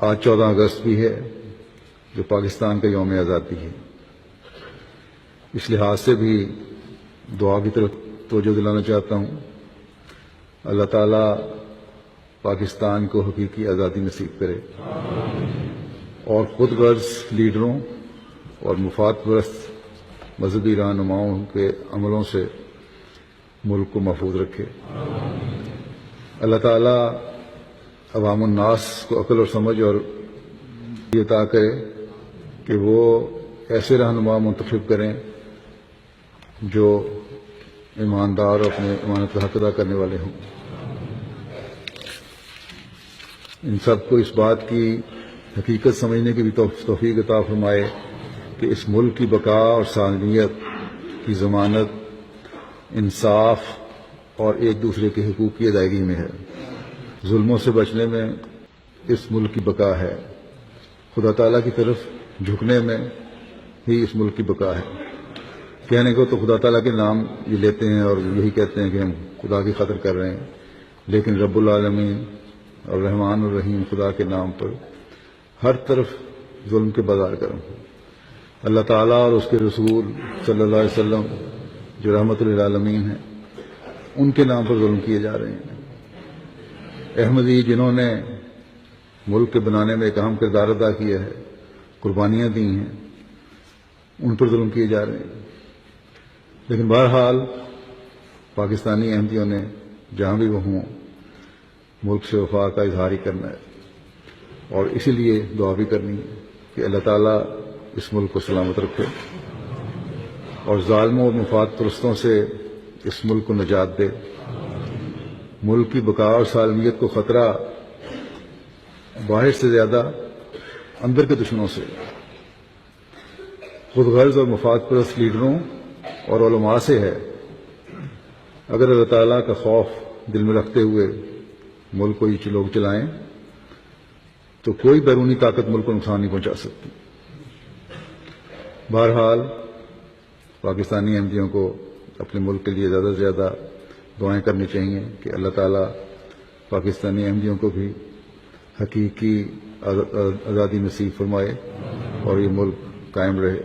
آج 14 اگست بھی ہے جو پاکستان کا یوم آزادی ہے۔ اس لحاظ سے بھی دعا کی طرف توجہ دلانا چاہتا ہوں۔ اللہ تعالیٰ پاکستان کو حقیقی آزادی نصیب کرے اور خود غرض لیڈروں اور مفاد پرست مذہبی رہنماؤں کے عملوں سے ملک کو محفوظ رکھے۔ اللہ تعالیٰ عوام الناس کو عقل اور سمجھ اور یہ عطا کرے کہ وہ ایسے رہنما منتخب کریں جو ایماندار اور اپنے امانت کا حق ادا کرنے والے ہوں۔ ان سب کو اس بات کی حقیقت سمجھنے کی بھی توفیق عطا فرمائے کہ اس ملک کی بقا اور سالمیت کی ضمانت انصاف اور ایک دوسرے کے حقوق کی ادائیگی میں ہے۔ ظلموں سے بچنے میں اس ملک کی بقا ہے۔ خدا تعالیٰ کی طرف جھکنے میں ہی اس ملک کی بقا ہے۔ کہنے کو تو خدا تعالیٰ کے نام یہ لیتے ہیں اور یہی کہتے ہیں کہ ہم خدا کی خاطر کر رہے ہیں، لیکن رب العالمین اور رحمان الرحیم خدا کے نام پر ہر طرف ظلم کے بازار گرم ہو۔ اللہ تعالیٰ اور اس کے رسول صلی اللہ علیہ وسلم جو رحمت للعالمین ہیں، ان کے نام پر ظلم کیے جا رہے ہیں۔ احمدی جنہوں نے ملک کے بنانے میں ایک اہم کردار ادا کیا ہے، قربانیاں دی ہیں، ان پر ظلم کیے جا رہے ہیں۔ لیکن بہرحال پاکستانی احمدیوں نے جہاں بھی وہ ہوں ملک سے وفا کا اظہار ہی کرنا ہے، اور اسی لیے دعا بھی کرنی ہے کہ اللہ تعالیٰ اس ملک کو سلامت رکھے اور ظالموں اور مفاد پرستوں سے اس ملک کو نجات دے۔ ملک کی بقا اور سالمیت کو خطرہ باہر سے زیادہ اندر کے دشمنوں سے، خود غرض اور مفاد پرست لیڈروں اور علماء سے ہے۔ اگر اللہ تعالیٰ کا خوف دل میں رکھتے ہوئے ملک کو یہ لوگ چلائیں تو کوئی بیرونی طاقت ملک کو نقصان نہیں پہنچا سکتی۔ بہرحال پاکستانی احمدیوں کو اپنے ملک کے لیے زیادہ سے زیادہ دعائیں کرنی چاہیے کہ اللہ تعالیٰ پاکستانی احمدیوں کو بھی حقیقی آزادی نصیب فرمائے اور یہ ملک قائم رہے۔